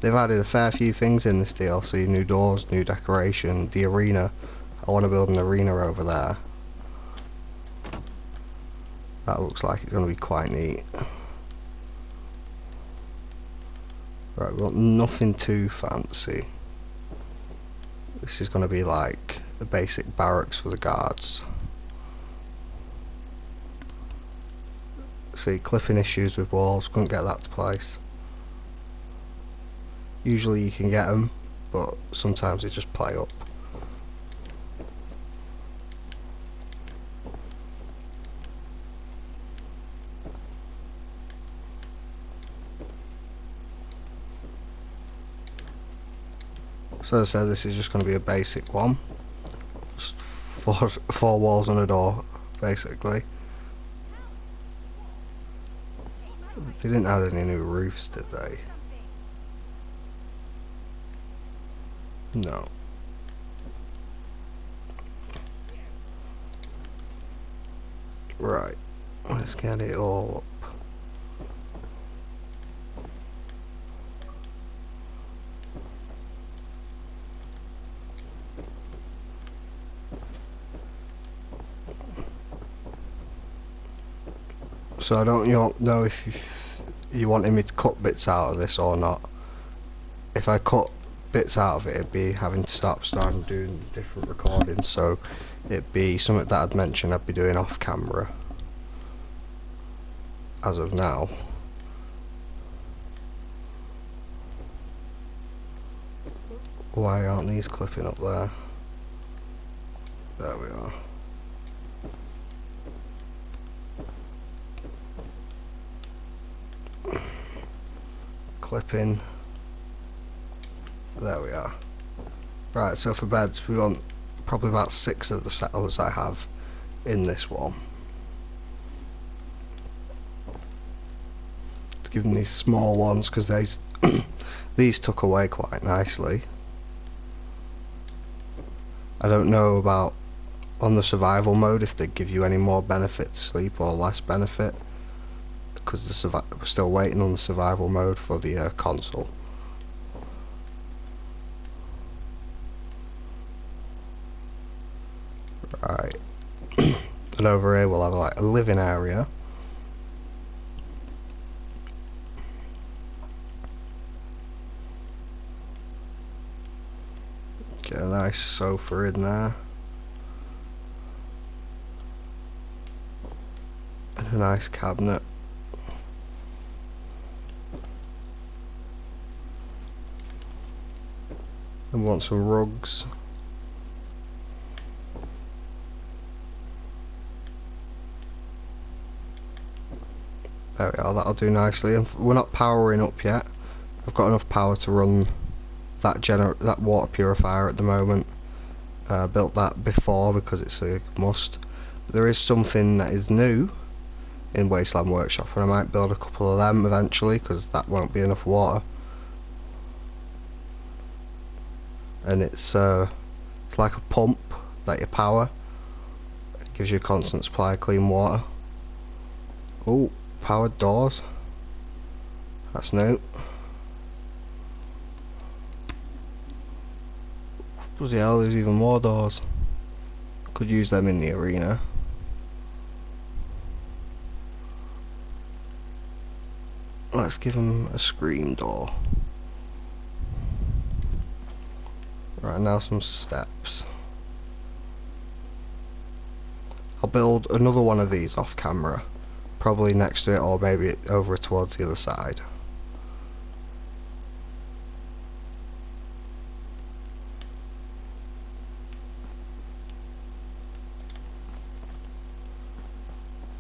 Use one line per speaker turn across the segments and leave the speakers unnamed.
They've added a fair few things in this DLC, new doors, new decoration, the arena. I want to build an arena over there. That looks like it's going to be quite neat. Right, we want nothing too fancy. This is going to be like a basic barracks for the guards. See, clipping issues with walls, couldn't get that to place. Usually you can get them, but sometimes they just play up. So as I said, this is just going to be a basic one. Just four walls and a door, basically. They didn't add any new roofs, did they? No. Right, let's get it all up. So I don't know if you wanted me to cut bits out of this or not. If I cut bits out of it, it'd be having to start doing different recordings, so it'd be something that I'd mentioned I'd be doing off camera as of now. Why aren't these clipping up there? There we are. Clipping. There we are. Right, so for beds we want probably about 6 of the settlers I have in this one. To give them these small ones because these took away quite nicely. I don't know about on the survival mode if they give you any more benefit to sleep or less benefit, because we're still waiting on the survival mode for the console. Right, and over here we'll have like a living area. Get a nice sofa in there. And a nice cabinet. And want some rugs. There we are, that'll do nicely. And we're not powering up yet. I've got enough power to run that water purifier at the moment. Built that before because it's a must. But there is something that is new in Wasteland Workshop, and I might build a couple of them eventually because that won't be enough water. And it's like a pump that you power. It gives you a constant supply of clean water. Oh, powered doors. That's new. Bloody hell, there's even more doors. Could use them in the arena. Let's give them a scream door. Right, now some steps. I'll build another one of these off camera. Probably next to it, or maybe over towards the other side.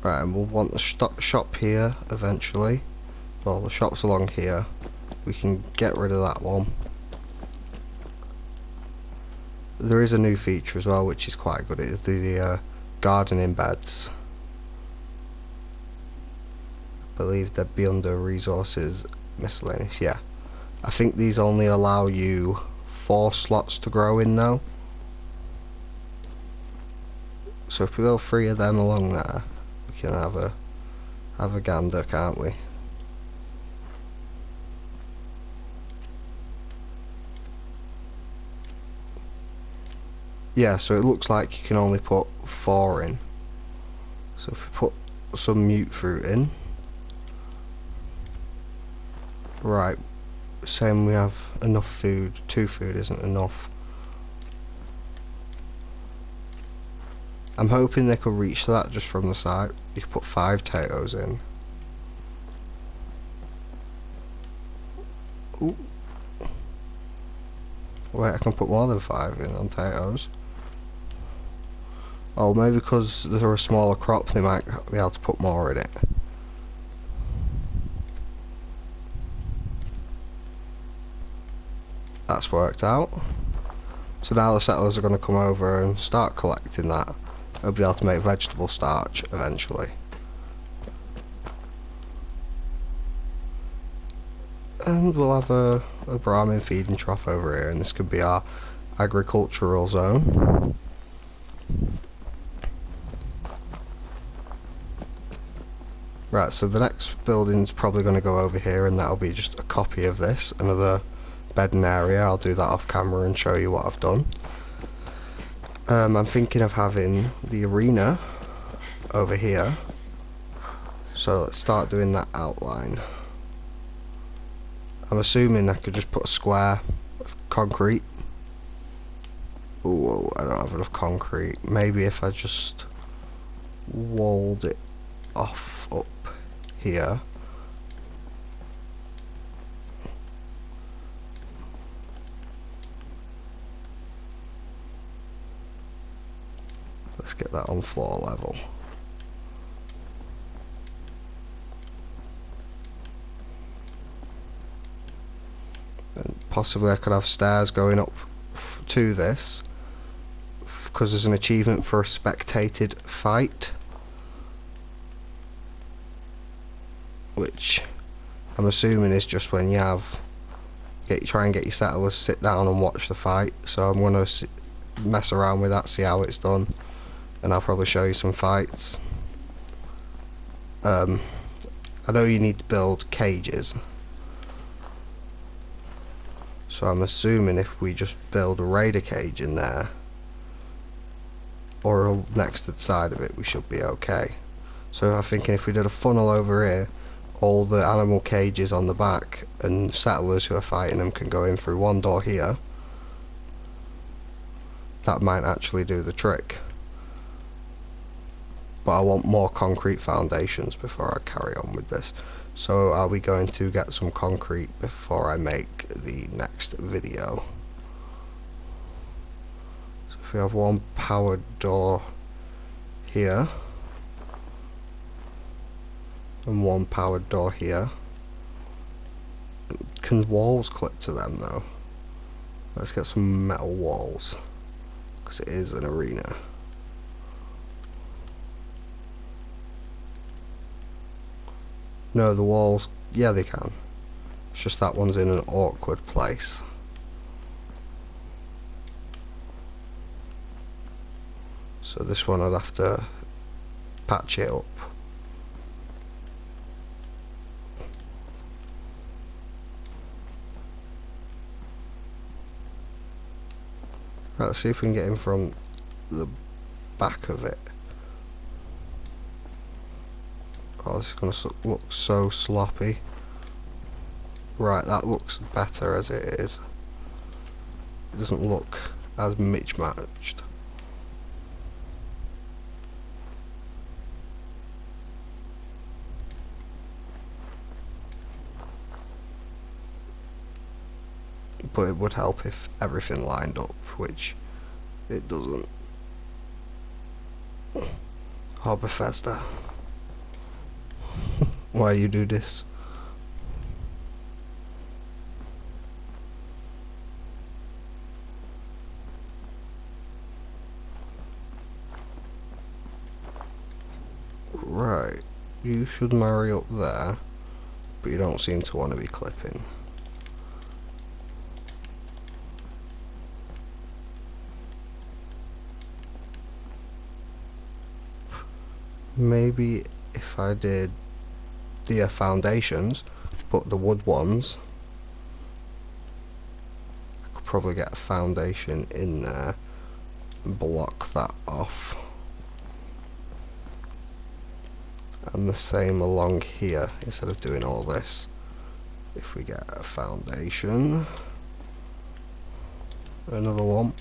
Right, and we'll want the shop here eventually. Well, the shop's along here. We can get rid of that one. There is a new feature as well, which is quite good. It's the gardening beds. I believe they'd be under resources miscellaneous. Yeah, I think these only allow you 4 slots to grow in though. So if we go 3 of them along there, we can have a gander, can't we? Yeah, so it looks like you can only put 4 in. So if we put some mute fruit in. Right, saying we have enough food. 2 food isn't enough. I'm hoping they could reach that just from the side. You could put 5 potatoes in. Ooh. Wait, I can put more than 5 in on potatoes. Oh, maybe because they're a smaller crop, they might be able to put more in it. That's worked out. So now the settlers are going to come over and start collecting that. They'll be able to make vegetable starch eventually. And we'll have a Brahmin feeding trough over here, and this could be our agricultural zone. Right, so the next building's probably going to go over here, and that'll be just a copy of this, another bedding area. I'll do that off camera and show you what I've done. I'm thinking of having the arena over here, so let's start doing that outline. I'm assuming I could just put a square of concrete. Ooh, I don't have enough concrete. Maybe if I just walled it off up here. Let's get that on floor level. And possibly I could have stairs going up to this, because there's an achievement for a spectated fight, which I'm assuming is just when you have try and get your settlers sit down and watch the fight. So I'm going to mess around with that, see how it's done, and I'll probably show you some fights. I know you need to build cages, so I'm assuming if we just build a raider cage in there, or next to the side of it, we should be okay. So I'm thinking if we did a funnel over here, all the animal cages on the back, and settlers who are fighting them can go in through one door here. That might actually do the trick. But I want more concrete foundations before I carry on with this. So are we going to get some concrete before I make the next video? So if we have one powered door here, and one powered door here. Can walls clip to them though? Let's get some metal walls, because it is an arena. No, the walls, yeah they can. It's just that one's in an awkward place. So this one I'd have to patch it up. Right, let's see if we can get in from the back of it. Oh, this is going to look so sloppy. Right, that looks better as it is. It doesn't look as mismatched. But it would help if everything lined up, which it doesn't. Oh, Bethesda. Why you do this? Right, you should marry up there, but you don't seem to want to be clipping. Maybe if I did the foundations, but the wood ones, I could probably get a foundation in there, block that off. And the same along here, instead of doing all this. If we get a foundation, another one,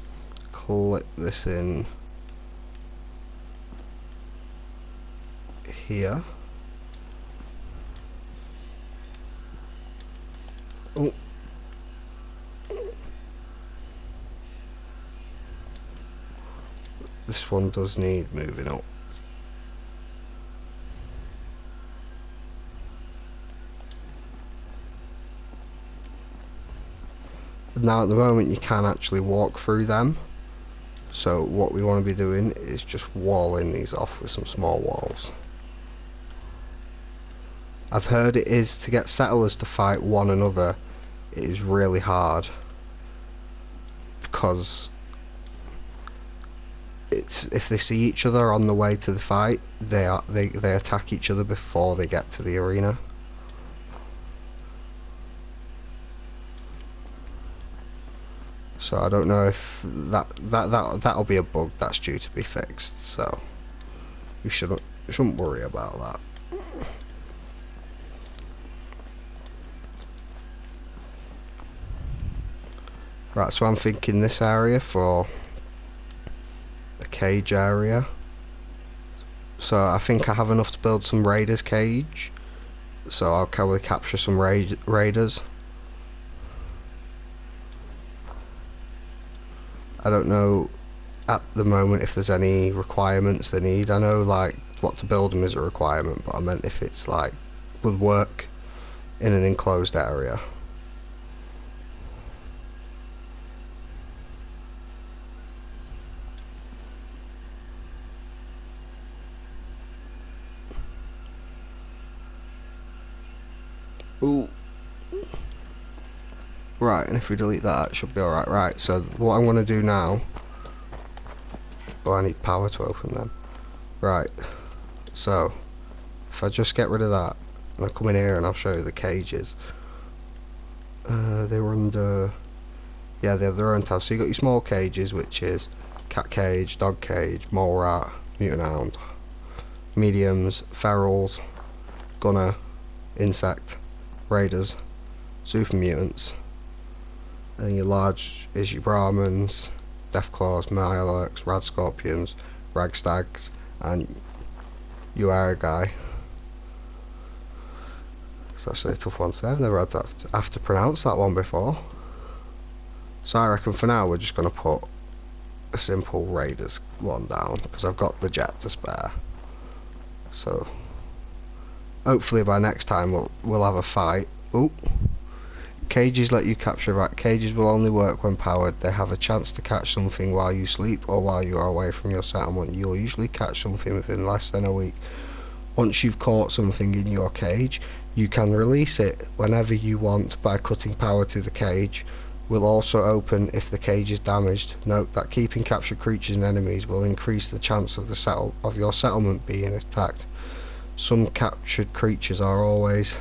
clip this in here. Oh. This one does need moving up. Now at the moment you can actually walk through them, so what we want to be doing is just walling these off with some small walls. I've heard it is to get settlers to fight one another, it is really hard, because it's, if they see each other on the way to the fight, they attack each other before they get to the arena. So I don't know if that'll be a bug that's due to be fixed. So you shouldn't worry about that. Right, so I'm thinking this area for a cage area. So I think I have enough to build some raiders cage. So I'll probably capture some raiders. I don't know at the moment if there's any requirements they need. I know like what to build them is a requirement, but I meant if it's like would work in an enclosed area. Ooh. Right, and if we delete that, it should be alright. Right, so what I'm going to do now... Oh, I need power to open them. Right, so if I just get rid of that, and I come in here and I'll show you the cages. They were under... Yeah, they have their own tabs. So you got your small cages, which is cat cage, dog cage, mole rat, mutant hound. Mediums, ferals, gunner, insect, raiders, super mutants. And your large is your Brahmins, Deathclaws, Mirelurks, Rad Scorpions, Rag Stags, and you are a guy. It's actually a tough one to say. I've never had to have to pronounce that one before. So I reckon for now we're just going to put a simple Raiders one down, because I've got the jet to spare. So hopefully by next time we'll have a fight. Ooh. Cages let you capture rat. Cages will only work when powered. They have a chance to catch something while you sleep or while you are away from your settlement. You'll usually catch something within less than a week. Once you've caught something in your cage, you can release it whenever you want by cutting power to the cage. Will also open if the cage is damaged. Note that keeping captured creatures and enemies will increase the chance of your settlement being attacked. Some captured creatures are always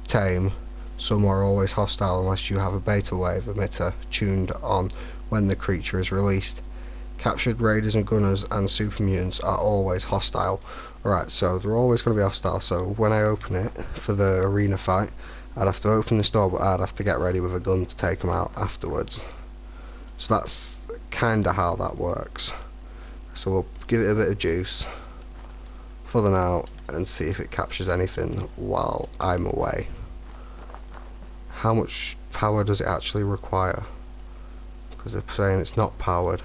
tame. Some are always hostile unless you have a beta wave emitter tuned on when the creature is released. Captured raiders and gunners and super mutants are always hostile. Alright, so they're always going to be hostile, so when I open it for the arena fight, I'd have to open this door, but I'd have to get ready with a gun to take them out afterwards. So that's kinda how that works. So we'll give it a bit of juice for the now and see if it captures anything while I'm away. How much power does it actually require? Because they're saying it's not powered.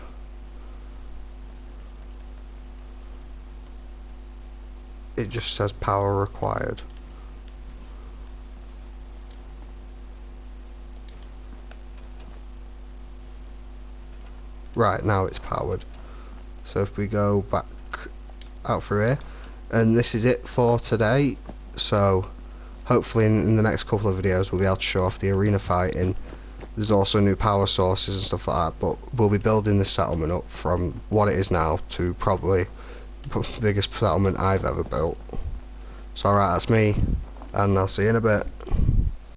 It just says power required. Right, now it's powered. So if we go back out through here, and this is it for today. So hopefully in the next couple of videos we'll be able to show off the arena fighting. There's also new power sources and stuff like that, but we'll be building this settlement up from what it is now to probably the biggest settlement I've ever built. So alright, that's me, and I'll see you in a bit.